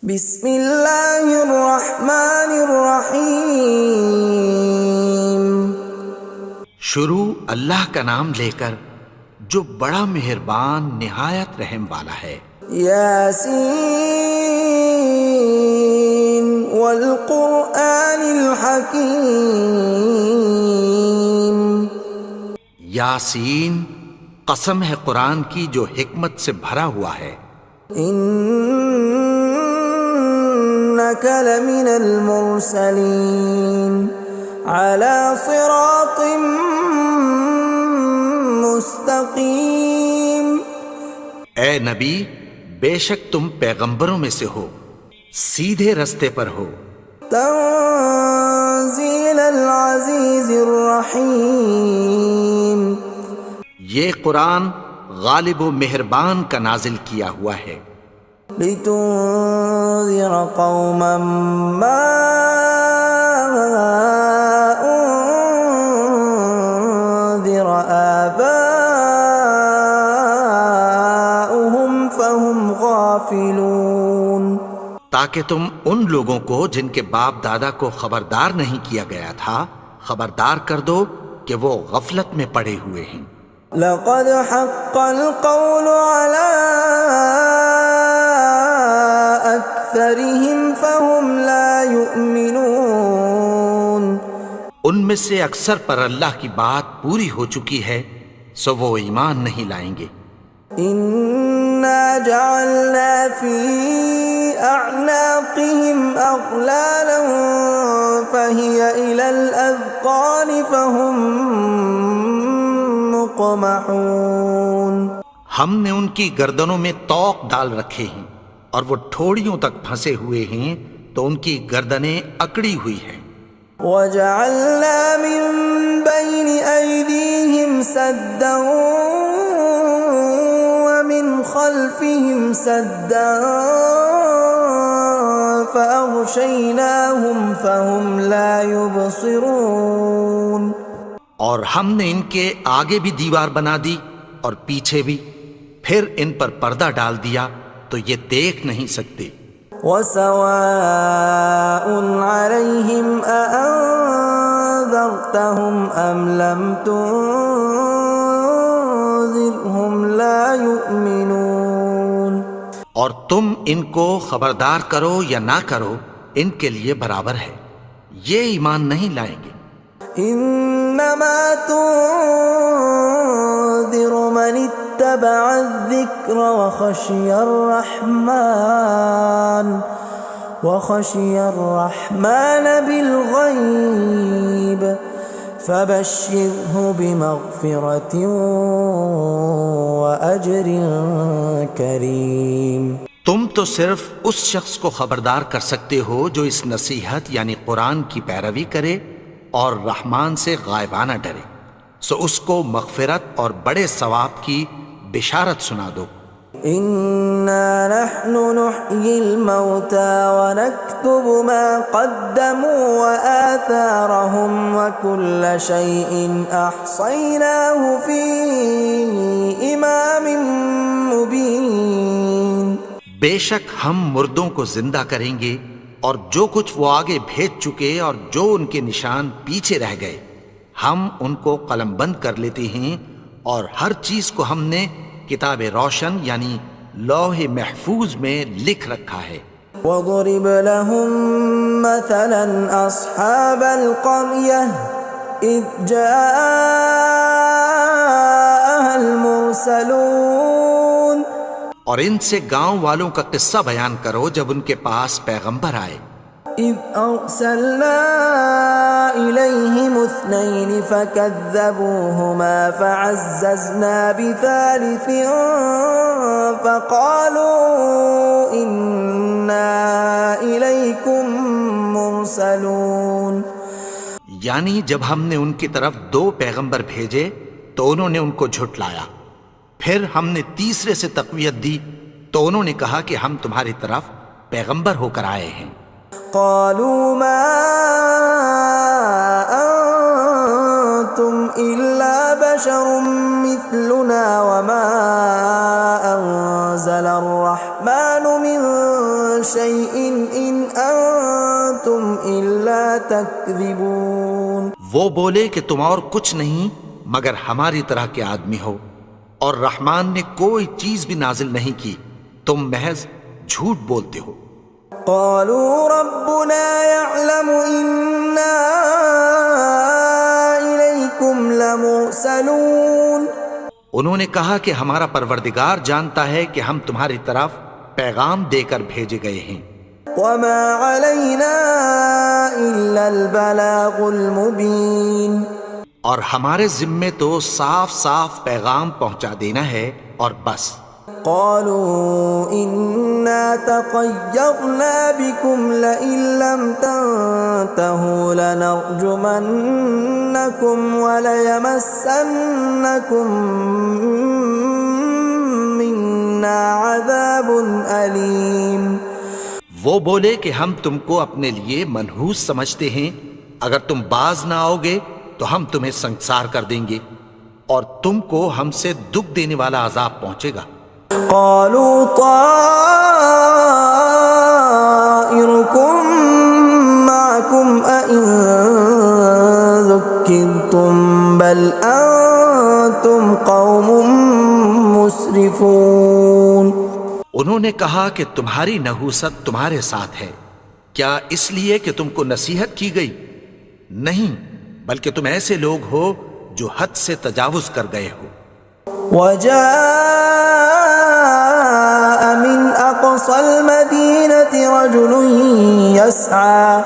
بسم اللہ الرحمن الرحیم۔ شروع اللہ کا نام لے کر جو بڑا مہربان نہایت رحم والا ہے۔ یاسین والقرآن الحکیم۔ یاسین، قسم ہے قرآن کی جو حکمت سے بھرا ہوا ہے۔ انک لمن المرسلین علی صراط مستقیم۔ اے نبی، بے شک تم پیغمبروں میں سے ہو، سیدھے رستے پر ہو۔ تنزیل العزیز الرحیم۔ یہ قرآن غالب و مہربان کا نازل کیا ہوا ہے۔ لتنذر قوما ما انذر آباؤهم فهم غافلون۔ تاکہ تم ان لوگوں کو جن کے باپ دادا کو خبردار نہیں کیا گیا تھا خبردار کر دو کہ وہ غفلت میں پڑے ہوئے ہیں۔ لقد حق القول على أكثرهم فهم لا يؤمنون۔ ان میں سے اکثر پر اللہ کی بات پوری ہو چکی ہے سو وہ ایمان نہیں لائیں گے۔ إنا جعلنا في أعناقهم أغلالا فهي إلى الأذقان فهم مقمحون۔ ہم نے ان کی گردنوں میں طوق ڈال رکھے ہیں اور وہ ٹھوڑیوں تک پھنسے ہوئے ہیں تو ان کی گردنیں اکڑی ہوئی ہیں۔ وَجَعَلْنَا مِن بَيْنِ أَيْدِيهِمْ سَدًّا وَمِنْ خَلْفِهِمْ سَدًّا فَأَغْشَيْنَاهُمْ فَهُمْ لَا يُبْصِرُونَ۔ اور ہم نے ان کے آگے بھی دیوار بنا دی اور پیچھے بھی، پھر ان پر پردہ ڈال دیا تو یہ دیکھ نہیں سکتے۔ وَسَوَاءٌ عَلَيْهِمْ أَأَنذَرْتَهُمْ أَمْ لَمْ تُنذِرْهُمْ لَا يُؤْمِنُونَ۔ اور تم ان کو خبردار کرو یا نہ کرو ان کے لیے برابر ہے، یہ ایمان نہیں لائیں گے۔ انما تنذر من اتبع الذکر وخشی الرحمن بالغیب فبشرہ بمغفرۃ واجر کریم۔ تم تو صرف اس شخص کو خبردار کر سکتے ہو جو اس نصیحت یعنی قرآن کی پیروی کرے اور رحمان سے غائبانہ ڈرے، سو اس کو مغفرت اور بڑے ثواب کی بشارت سنا دو۔ اِنَّا نَحْنُ نُحْيِي الْمَوْتَى وَنَكْتُبُ مَا قَدَّمُوا وَآثَارَهُمْ وَكُلَّ شَيْءٍ أَحْصَيْنَاهُ فِي إِمَامٍ مُبِينٍ۔ بے شک ہم مردوں کو زندہ کریں گے اور جو کچھ وہ آگے بھیج چکے اور جو ان کے نشان پیچھے رہ گئے ہم ان کو قلم بند کر لیتے ہیں، اور ہر چیز کو ہم نے کتاب روشن یعنی لوح محفوظ میں لکھ رکھا ہے۔ وَضُرِبْ لَهُم مَّثَلًا أَصْحَابَ الْقَرْيَةِ إِذْ جَاءَهَا الْمُرْسَلُونَ۔ اور ان سے گاؤں والوں کا قصہ بیان کرو جب ان کے پاس پیغمبر آئے۔ إِذْ أَرْسَلْنَا إِلَيْهِمُ اثْنَيْنِ فَكَذَّبُوهُمَا فَعَزَّزْنَا بِثَالِثٍ فَقَالُوا إِنَّا إِلَيْكُمْ مُرْسَلُونَ۔ یعنی جب ہم نے ان کی طرف دو پیغمبر بھیجے تو انہوں نے ان کو جھٹلایا، پھر ہم نے تیسرے سے تقویت دی تو انہوں نے کہا کہ ہم تمہاری طرف پیغمبر ہو کر آئے ہیں۔ قالوا ما أنتم إلا بشر مثلنا وما أنزل الرحمن من شيء إن أنتم إلا تكذبون. وہ بولے کہ تم اور کچھ نہیں مگر ہماری طرح کے آدمی ہو، اور رحمان نے کوئی چیز بھی نازل نہیں کی، تم محض جھوٹ بولتے ہو. قالوا ربنا يعلم إنا إليكم لمرسلون. انہوں نے کہا کہ ہمارا پروردگار جانتا ہے کہ ہم تمہاری طرف پیغام دے کر بھیجے گئے ہیں. وما علينا إلا البلاغ المبين. اور ہمارے ذمے تو صاف صاف پیغام پہنچا دینا ہے اور بس. قالوا إنا تطيرنا بكم لئن لم تنتهوا لنرجمنكم وليمسنكم منا عذاب أليم. وہ بولے کہ ہم تم کو اپنے لیے منحوس سمجھتے ہیں، اگر تم باز نہ آؤ گے تو ہم تمہیں سنسار کر دیں گے اور تم کو ہم سے دکھ دینے والا عذاب پہنچے گا. قالوا طائركم معكم أئن ذكرتم بل أنتم قوم مسرفون. انہوں نے کہا کہ تمہاری نحوست تمہارے ساتھ ہے، کیا اس لیے کہ تم کو نصیحت کی گئی؟ نہیں، بلکہ تم ایسے لوگ ہو جو حد سے تجاوز کر گئے ہو. وجاء من أقصى المدينة رجل يسعى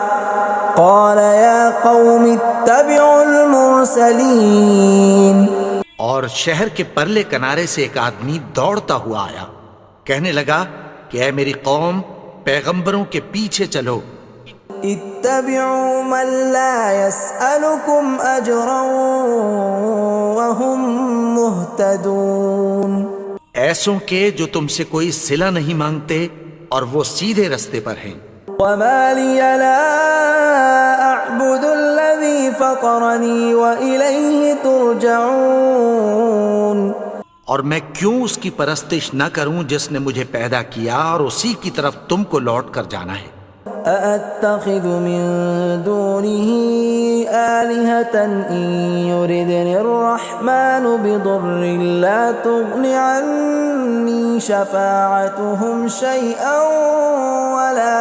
قال يا قوم اتبعوا المرسلين. اور شہر کے پرلے کنارے سے ایک آدمی دوڑتا ہوا آیا، کہنے لگا کہ اے میری قوم، پیغمبروں کے پیچھے چلو. اتبعوا من لا يسألكم أجرا وهم مهتدون. ایسوں کے جو تم سے کوئی صلہ نہیں مانگتے اور وہ سیدھے رستے پر ہیں. وما لي لا أعبد الذي فطرني وإليه ترجعون. اور میں کیوں اس کی پرستش نہ کروں جس نے مجھے پیدا کیا اور اسی کی طرف تم کو لوٹ کر جانا ہے. أأتخذ من دونه آلهة إن يردني الرحمن بضر لا تغن عني شفاعتهم شيئا ولا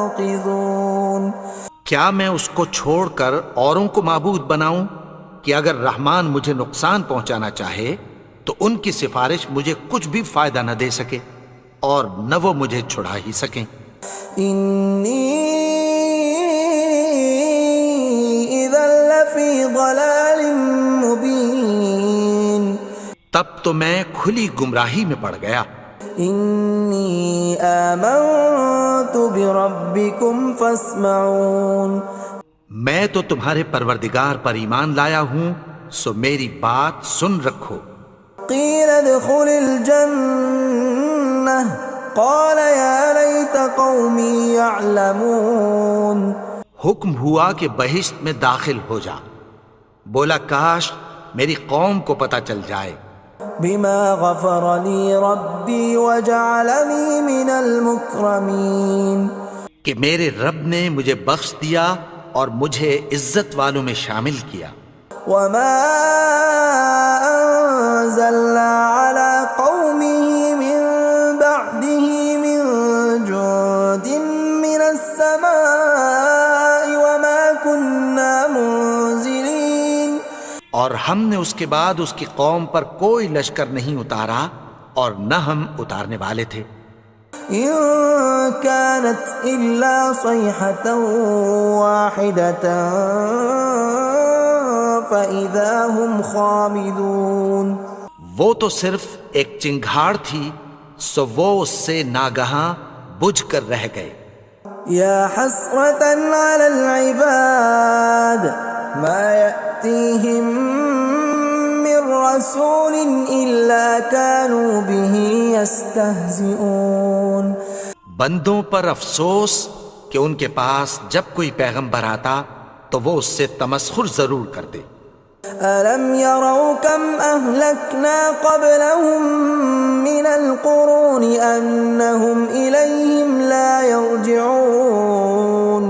ينقذون. کیا میں اس کو چھوڑ کر اوروں کو معبود بناؤں کہ اگر رحمان مجھے نقصان پہنچانا چاہے تو ان کی سفارش مجھے کچھ بھی فائدہ نہ دے سکے اور نہ وہ مجھے چھڑا ہی سکیں. إني إذا لفي ضلال مبين. تب تو میں کھلی گمراہی میں پڑ گیا. إني آمنت بربكم فاسمعون. میں تو تمہارے پروردگار پر ایمان لایا ہوں، سو میری بات سن رکھو. قيل ادخل الجنة قال يا ليت قومي يعلمون. حکم ہوا کہ بہشت میں داخل ہو جا. بولا کاش میری قوم کو پتہ چل جائے. بما غفر لي ربي وجعلني من المكرمين. کہ میرے رب نے مجھے بخش دیا اور مجھے عزت والوں میں شامل کیا. وما أنزلنا على قومه من بعده من جند من السماء وما كنا منزلين. اور ہم نے اس کے بعد اس کی قوم پر کوئی لشکر نہیں اتارا اور نہ ہم اتارنے والے تھے. إن كانت إلا صيحة واحدة فإذا هم خامدون. وہ تو صرف ایک چنگھاڑ تھی، سو وہ اس سے ناگہاں بجھ کر رہ گئے. يا حسرة على العباد ما يأتيهم من رسول إلا كانوا به يستهزئون. بندوں پر افسوس کہ ان کے پاس جب کوئی پیغمبر آتا تو وہ اس سے تمسخر ضرور کرتے. ألم يروا كم أهلكنا قبلهم من القرون أنهم إليهم لا يرجعون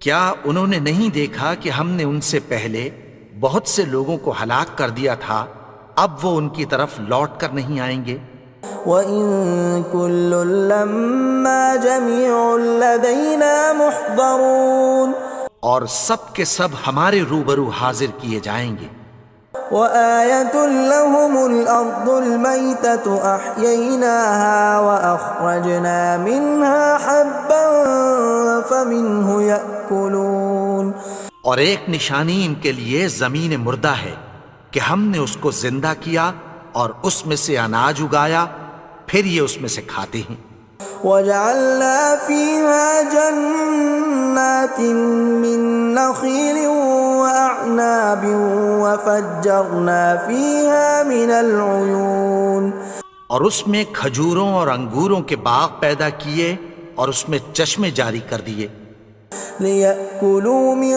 کیا انہوں نے نہیں دیکھا کہ ہم نے ان سے پہلے بہت سے لوگوں کو ہلاک کر دیا تھا، اب وہ ان کی طرف لوٹ کر نہیں آئیں گے؟ وَإِن كُلٌّ لَّمَّا جَمِيعٌ لَّدَيْنَا مُحْضَرُونَ اور سب کے سب ہمارے روبرو حاضر کیے جائیں گے۔ وَآيَةٌ لَّهُمُ الْأَرْضُ الْمَيْتَةُ أَحْيَيْنَاهَا وَأَخْرَجْنَا مِنْهَا حَبًّا فَمِنْهُ يَأْكُلُونَ اور ایک نشانی ان کے لیے زمین مردہ ہے کہ ہم نے اس کو زندہ کیا اور اس میں سے اناج اگایا، پھر یہ اس میں سے کھاتے ہیں۔ وَجَعَلْنَا فِيهَا جَنَّاتٍ مِّن نَّخِيلٍ وَأَعْنَابٍ وَفَجَّرْنَا فِيهَا مِنَ الْعُيُونِ اور اس میں کھجوروں اور انگوروں کے باغ پیدا کیے اور اس میں چشمے جاری کر دیے، لِيَأْكُلُوا مِن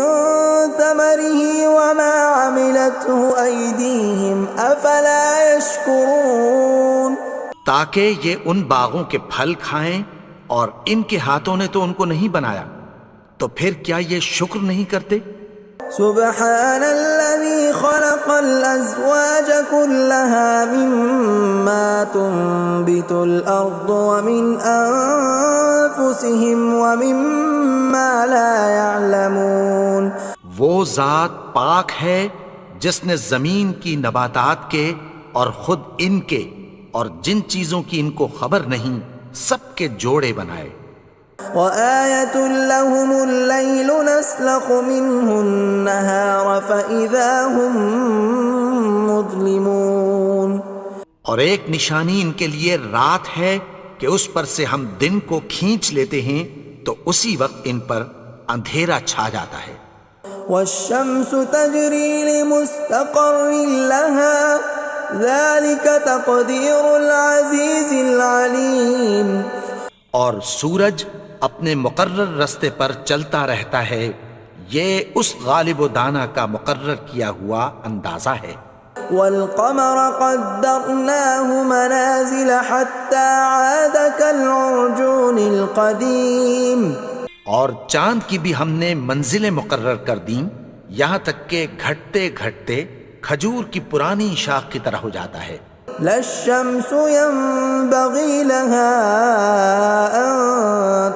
ثَمَرِهِ وَمَا عَمِلَتْهُ أَيْدِيهِمْ أَفَلَا يَشْكُرُونَ تاکہ یہ ان باغوں کے پھل کھائیں، اور ان کے ہاتھوں نے تو ان کو نہیں بنایا، تو پھر کیا یہ شکر نہیں کرتے؟ سبحان الذي خلق الأزواج كلها مما تنبت الأرض ومن أنفسهم ومما لا يعلمون وہ ذات پاک ہے جس نے زمین کی نباتات کے اور خود ان کے اور جن چیزوں کی ان کو خبر نہیں سب کے جوڑے بنائے۔ وَآيَةٌ لَّهُمُ اللَّيْلُ نَسْلَخُ مِنْهُ النَّهَارَ فَإِذَا هُمْ مُظْلِمُونَ اور ایک نشانی ان کے لیے رات ہے کہ اس پر سے ہم دن کو کھینچ لیتے ہیں تو اسی وقت ان پر اندھیرا چھا جاتا ہے۔ وَالشَّمْسُ تَجْرِي لِمُسْتَقَرٍّ لَّهَا ذَلِكَ تَقْدِيرُ الْعَزِيزِ الْعَلِيمِ اور سورج اپنے مقرر رستے پر چلتا رہتا ہے، یہ اس غالب و دانا کا مقرر کیا ہوا اندازہ ہے۔ وَالْقَمَرَ قَدَّرْنَاهُ مَنَازِلَ حَتَّى عَادَ كَالْعُرْجُونِ الْقَدِيمِ اور چاند کی بھی ہم نے منزلیں مقرر کر دیں، یہاں تک کہ گھٹتے گھٹتے کھجور کی پرانی شاخ کی طرح ہو جاتا ہے۔ لا الشمس ينبغي لها أن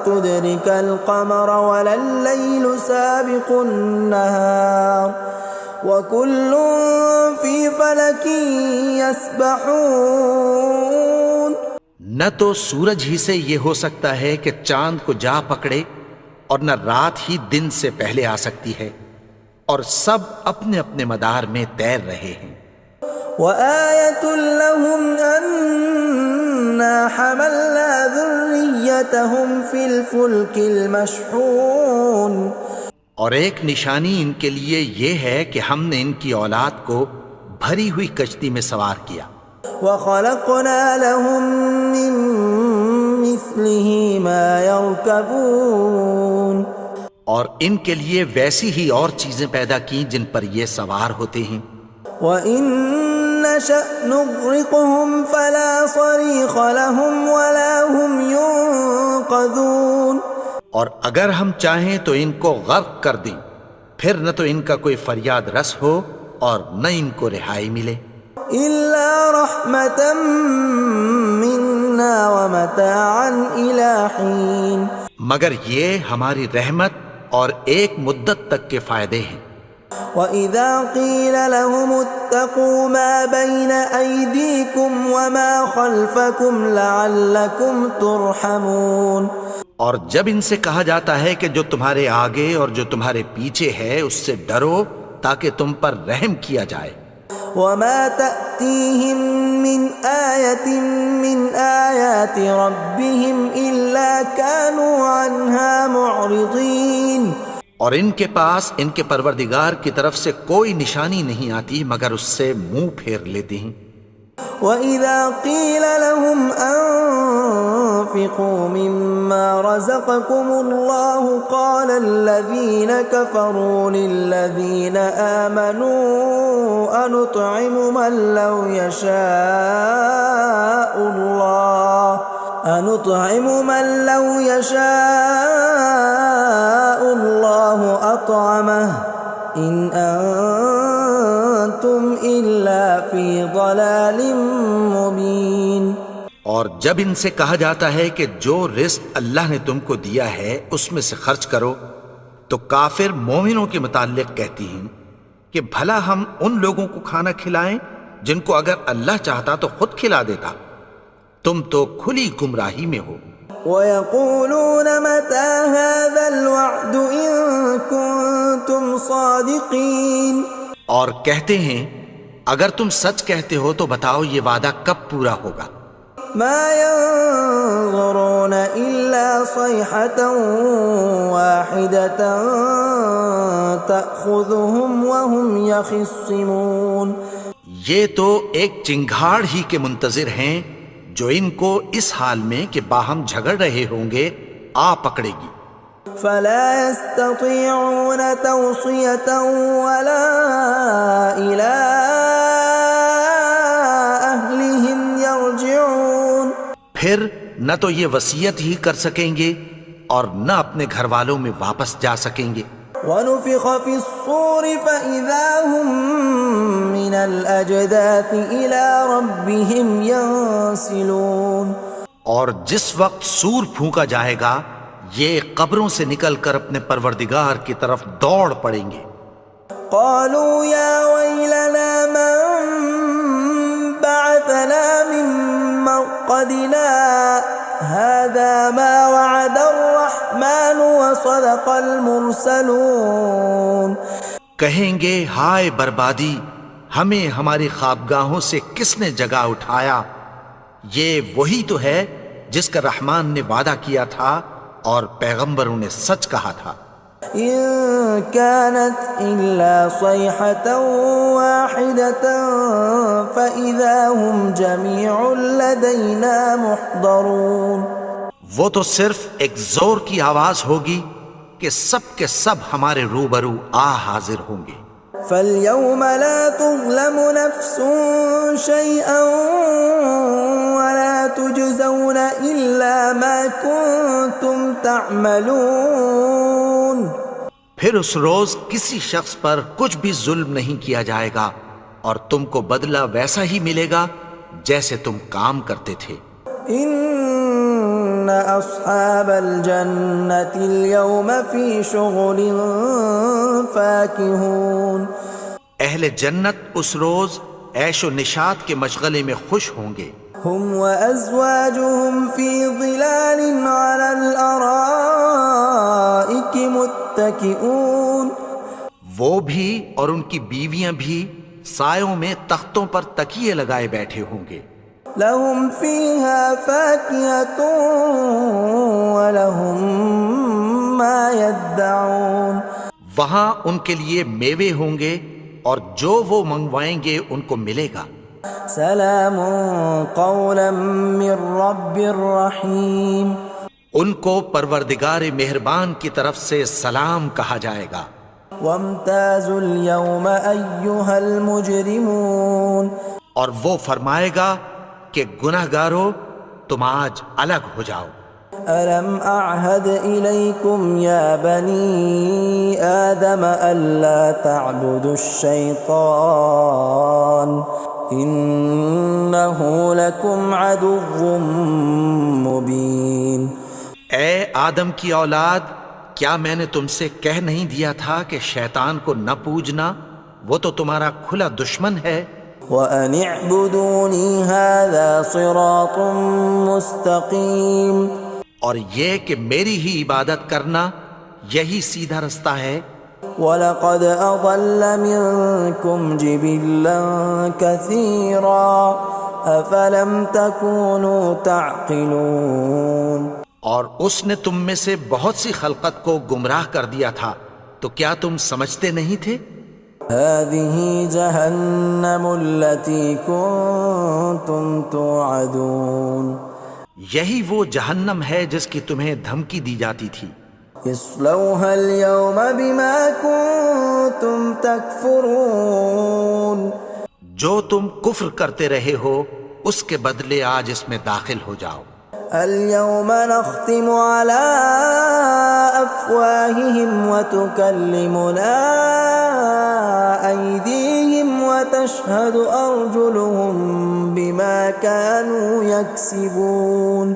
تدرك القمر ولا الليل سابق النهار وكل في فلك يسبحون نہ تو سورج ہی سے یہ ہو سکتا ہے کہ چاند کو جا پکڑے، اور نہ رات ہی دن سے پہلے آ سکتی ہے، اور سب اپنے اپنے مدار میں تیر رہے ہیں۔ وَآيَةٌ لَّهُمْ أَنَّا حَمَلْنَا ذُرِّيَّتَهُمْ فِي الْفُلْكِ الْمَشْحُونِ اور ایک نشانی ان کے لیے یہ ہے کہ ہم نے ان کی اولاد کو بھری ہوئی کشتی میں سوار کیا۔ وَخَلَقْنَا لَهُم مِّن مِّثْلِهِ مَا يَرْكَبُونَ اور ان کے لیے ویسی ہی اور چیزیں پیدا کی جن پر یہ سوار ہوتے ہیں۔ وَإِن نَّشَأْ نُغْرِقْهُمْ فَلَا صَرِيخَ لَهُمْ وَلَا هُمْ يُنقَذُونَ اور اگر ہم چاہیں تو ان کو غرق کر دیں، پھر نہ تو ان کا کوئی فریاد رس ہو اور نہ ان کو رہائی ملے۔ إِلَّا رَحْمَةً مِّنَّا وَمَتَاعًا إِلَىٰ حِينٍ مگر یہ ہماری رحمت اور ایک مدت تک کے فائدے ہیں۔ وَإِذَا قِيلَ لَهُمُ اتَّقُوا مَا بَيْنَ أَيْدِيكُمْ وَمَا خَلْفَكُمْ لَعَلَّكُمْ تُرْحَمُونَ اور جب ان سے کہا جاتا ہے کہ جو تمہارے آگے اور جو تمہارے پیچھے ہے اس سے ڈرو تاکہ تم پر رحم کیا جائے۔ وَمَا تَأْتِيهِم مِّنْ آيَةٍ مِّنْ آيَاتِ رَبِّهِمْ إِلَّا كَانُوا عَنْهَا مُعْرِضِينَ اور ان کے پاس ان کے پروردگار کی طرف سے کوئی نشانی نہیں آتی مگر اس سے منہ پھیر لیتے ہیں۔ وَإِذَا قِيلَ لَهُمْ وأنفقوا مما رزقكم الله قال الذين كفروا للذين آمنوا أنطعم من لو يشاء الله أطعمه إن أنتم إلا في ضلال مبين۔ اور جب ان سے کہا جاتا ہے کہ جو رزق اللہ نے تم کو دیا ہے اس میں سے خرچ کرو، تو کافر مومنوں کے متعلق کہتی ہیں کہ بھلا ہم ان لوگوں کو کھانا کھلائیں جن کو اگر اللہ چاہتا تو خود کھلا دیتا، تم تو کھلی گمراہی میں ہو۔ وَيَقُولُونَ مَتَى هَذَا الْوَعْدُ إِن كُنتُمْ صَادِقِينَ، اور کہتے ہیں اگر تم سچ کہتے ہو تو بتاؤ یہ وعدہ کب پورا ہوگا۔ مَا يَنظُرُونَ إِلَّا صَيْحَةً وَاحِدَةً تَأْخُذُهُمْ وَهُمْ يَخِصِّمُونَ، یہ تو ایک چنگھاڑ ہی کے منتظر ہیں جو ان کو اس حال میں کہ باہم جھگڑ رہے ہوں گے آ پکڑے گی۔ فَلَا يَسْتَطِيعُونَ تَوْصِيَةً وَلَا إِلَىٰ أَهْلِهِمْ يَرْجِعُونَ، پھر نہ تو یہ وصیت ہی کر سکیں گے اور نہ اپنے گھر والوں میں واپس جا سکیں گے۔ وَنُفِخَ فِي الصُّورِ فَإِذَا هُم مِّنَ الْأَجْدَاثِ إِلَىٰ رَبِّهِمْ يَنسِلُونَ، اور جس وقت سور پھونکا جائے گا یہ قبروں سے نکل کر اپنے پروردگار کی طرف دوڑ پڑیں گے۔ قالوا يا ويلنا من بعثنا من مرقدنا هذا ما وعد الرحمن وصدق المرسلون، کہیں گے ہائے بربادی، ہمیں ہماری خوابگاہوں سے کس نے جگا اٹھایا، یہ وہی تو ہے جس کا رحمان نے وعدہ کیا تھا اور پیغمبروں نے سچ کہا تھا۔ إن كانت إلا صيحة واحدة فإذا هم جميع لدينا محضرون، وہ تو صرف ایک زور کی آواز ہوگی کہ سب کے سب ہمارے روبرو آ حاضر ہوں گے۔ فاليوم لا تظلم نفس شيئا ولا تجزون إلا ما كنتم تعملون، پھر اس روز کسی شخص پر کچھ بھی ظلم نہیں کیا جائے گا اور تم کو بدلہ ویسا ہی ملے گا جیسے تم کام کرتے تھے۔ ان اصحاب الجنة اليوم في شغل فاكهون، اہل جنت اس روز عیش و نشاط کے مشغلے میں خوش ہوں گے۔ هم وازواجهم في ظلال على الارائك متكئون، وہ بھی اور ان کی بیویاں بھی سایوں میں تختوں پر تکیے لگائے بیٹھے ہوں گے۔ لهم فيها فاكهة ولهم ما يدعون، وہاں ان کے لیے میوے ہوں گے اور جو وہ منگوائیں گے ان کو ملے گا۔ سلام قولا من رب رحیم، ان کو پروردگار مہربان کی طرف سے سلام کہا جائے گا۔ وامتازوا اليوم ایھا المجرمون، اور وہ فرمائے گا کہ گنہگارو تم آج الگ ہو جاؤ۔ ألم أعهد إليكم يا بني آدم ألا تعبدوا الشيطان إنه لكم عدو مبين۔ اے آدم کی اولاد، کیا میں نے تم سے کہہ نہیں دیا تھا کہ شیطان کو نہ پوجنا، وہ تو تمہارا کھلا دشمن ہے۔ وَأَنِ اعْبُدُونِي هَذَا صِرَاطٌ مُسْتَقِيمٌ، اور یہ کہ میری ہی عبادت کرنا یہی سیدھا رستہ ہے۔ وَلَقَدْ أَضَلَّ مِنْكُمْ جِبِلًّا كَثِيرًا أَفَلَمْ تَكُونُوا تَعْقِلُونَ، اور اس نے تم میں سے بہت سی خلقت کو گمراہ کر دیا تھا، تو کیا تم سمجھتے نہیں تھے؟ هَذِهِ جَهَنَّمُ الَّتِي كُنْتُمْ تُوعَدُونَ، یہی وہ جہنم ہے جس کی تمہیں دھمکی دی جاتی تھی. اصلوها اليوم بما كنتم تكفرون. جو تم کفر کرتے رہے ہو اس کے بدلے آج اس میں داخل ہو جاؤ. اليوم نختم على أفواههم وتكلمنا أيديهم وتشهد أرجلهم بما كانوا يكسبون.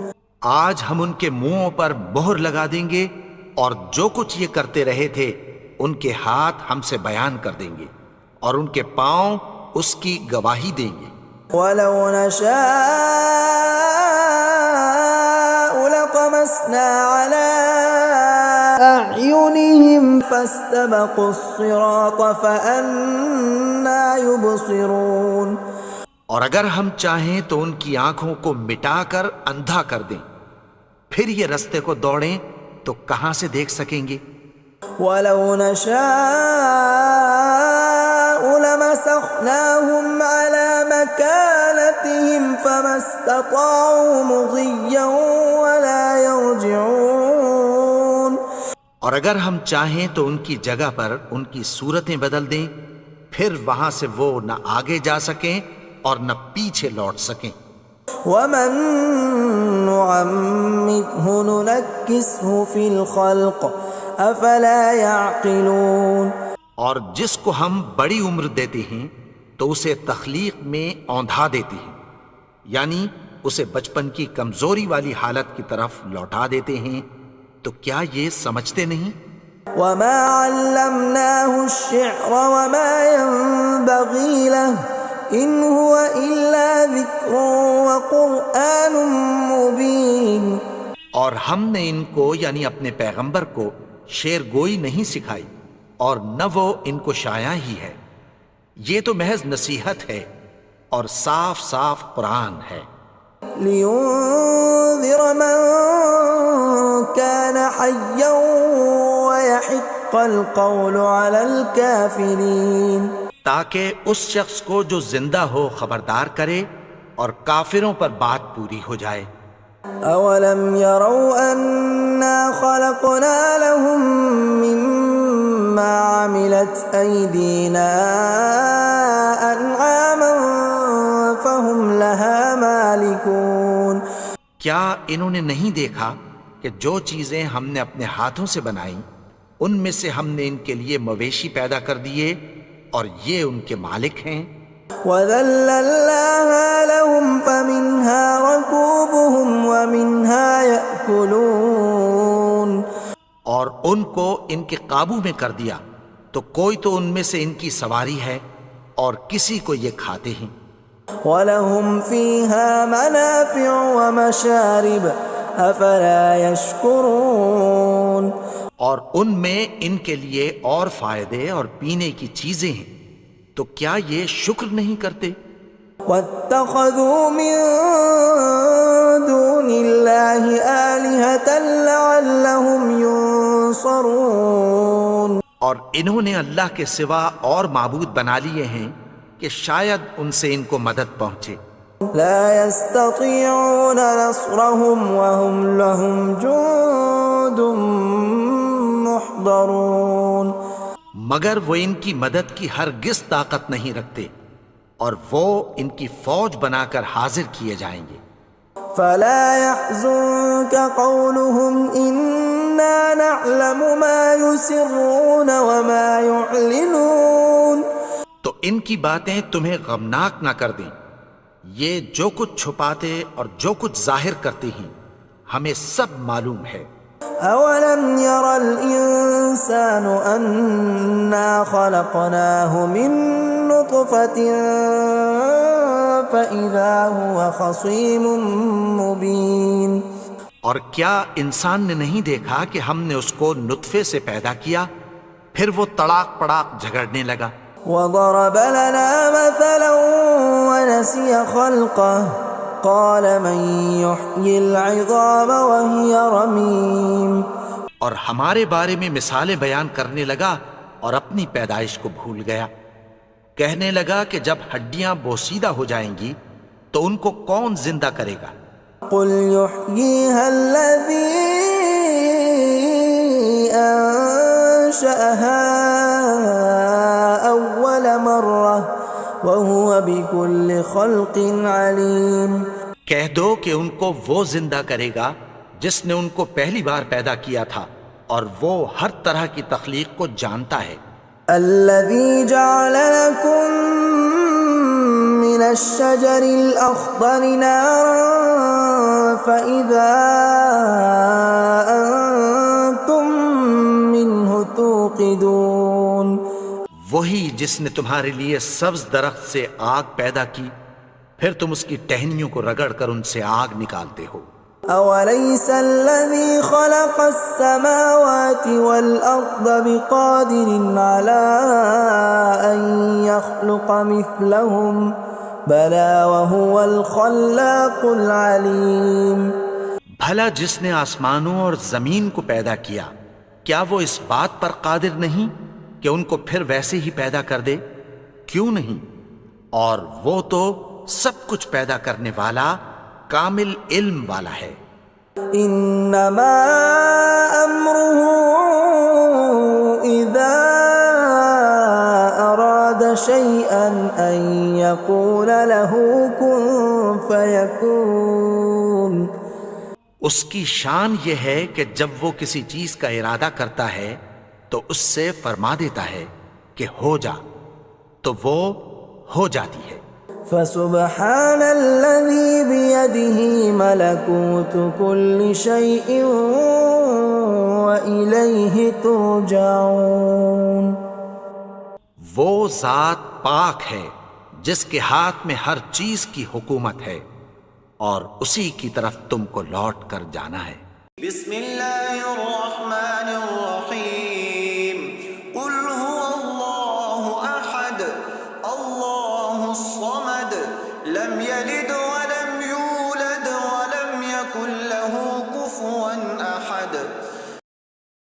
آج ہم ان کے منہوں پر مہر لگا دیں گے اور جو کچھ یہ کرتے رہے تھے ان کے ہاتھ ہم سے بیان کر دیں گے اور ان کے پاؤں اس کی گواہی دیں گے. ولو نشاء لطمسنا على أعينهم فاستبقوا الصراط فأنى يبصرون. اور اگر ہم چاہیں تو ان کی آنکھوں کو مٹا کر اندھا کر دیں، پھر یہ رستے کو دوڑیں تو کہاں سے دیکھ سکیں گے. ولو نشاء لمسخناهم على مكانتهم فما استطاعوا مضيا ولا يرجعون. اور اگر ہم چاہیں تو ان کی جگہ پر ان کی صورتیں بدل دیں، پھر وہاں سے وہ نہ آگے جا سکیں اور نہ پیچھے لوٹ سکیں. ومن نعمره ننكسه في الخلق افلا يعقلون. اور جس کو ہم بڑی عمر دیتے ہیں تو اسے تخلیق میں اوندھا دیتے ہیں، یعنی اسے بچپن کی کمزوری والی حالت کی طرف لوٹا دیتے ہیں. تو کیا یہ سمجھتے نہیں؟ وما علمناه الشعر وما ينبغي له ان هو الا ذکر وقرآن مبین. اور ہم نے ان کو یعنی اپنے پیغمبر کو شعر گوئی نہیں سکھائی اور نہ وہ ان کو شایع ہی ہے، یہ تو محض نصیحت ہے اور صاف صاف قرآن ہے. لینذر من كان حیا ويحق القول على الكافرین. تاکہ اس شخص کو جو زندہ ہو خبردار کرے اور کافروں پر بات پوری ہو جائے. اولم يروا انا خلقنا لهم مما عملت ايدينا انعاما فهم لها مالكون. کیا انہوں نے نہیں دیکھا کہ جو چیزیں ہم نے اپنے ہاتھوں سے بنائیں ان میں سے ہم نے ان کے لیے مویشی پیدا کر دیے اور یہ ان کے مالک ہیں. وَذَلَّلْنَاهَا لَهُمْ فَمِنْهَا رَكُوبُهُمْ وَمِنْهَا يَأْكُلُونَ. اور ان کو ان کے قابو میں کر دیا تو کوئی تو ان میں سے ان کی سواری ہے اور کسی کو یہ کھاتے ہیں. وَلَهُمْ فِيهَا مَنَافِعُ وَمَشَارِبُ أَفَلَا يَشْكُرُونَ. اور ان میں ان کے لیے اور فائدے اور پینے کی چیزیں ہیں، تو کیا یہ شکر نہیں کرتے؟ وَاتَّخَذُوا مِن دُونِ اللَّهِ آلِهَةً لَعَلَّهُمْ يُنصَرُونَ. اور انہوں نے اللہ کے سوا اور معبود بنا لیے ہیں کہ شاید ان سے ان کو مدد پہنچے. لا يستطيعون نصرهم وهم لهم جند محضرون. مگر وہ ان کی مدد کی ہرگز طاقت نہیں رکھتے اور وہ ان کی فوج بنا کر حاضر کیے جائیں گے. فلا يحزنك قولهم إنا نعلم ما يسرون وما يعلنون. تو ان کی باتیں تمہیں غمناک نہ کر دیں، یہ جو کچھ چھپاتے اور جو کچھ ظاہر کرتے ہیں ہمیں سب معلوم ہے. اولم ير الانسان انا خلقناه من نطفة فاذا هو خصيم مبين. اور کیا انسان نے نہیں دیکھا کہ ہم نے اس کو نطفے سے پیدا کیا پھر وہ تڑاک پڑاک جھگڑنے لگا. وضرب لنا مثلا ونسي خلقه قال من يحيي العظام وهي رميم. اور ہمارے بارے میں مثالیں بیان کرنے لگا اور اپنی پیدائش کو بھول گیا. کہنے لگا کہ جب ہڈیاں بوسیدہ ہو جائیں گی تو ان کو کون زندہ کرے گا قل يحييها الذي أنشأها أول مرة وهو بكل خلق عليم. کہہ دو کہ ان کو وہ زندہ کرے گا جس نے ان کو پہلی بار پیدا کیا تھا اور وہ ہر طرح کی تخلیق کو جانتا ہے. الذي جعل لكم من الشجر الأخضر نارا فإذا أنتم منه توقدون. وہی جس نے تمہارے لیے سبز درخت سے آگ پیدا کی پھر تم اس کی ٹہنیوں کو رگڑ کر ان سے آگ نکالتے ہو. أوليس الذي خلق السماوات والأرض بقادر على أن يخلق مثلهم بلى وهو الخلاق العليم. بھلا جس نے آسمانوں اور زمین کو پیدا کیا کیا وہ اس بات پر قادر نہیں کہ ان کو پھر ویسے ہی پیدا کر دے؟ کیوں نہیں؟ اور وہ تو سب کچھ پیدا کرنے والا کامل علم والا ہے. انما امره اذا اراد شيئا ان يقول له كن فيكون. اس کی شان یہ ہے کہ جب وہ کسی چیز کا ارادہ کرتا ہے تو اس سے فرما دیتا ہے کہ ہو جا تو وہ ہو جاتی ہے. فسبحان الذي بيده ملكوت كل شيء وإليه ترجعون. وہ ذات پاک ہے جس کے ہاتھ میں ہر چیز کی حکومت ہے اور اسی کی طرف تم کو لوٹ کر جانا ہے. بسم اللہ الرحمن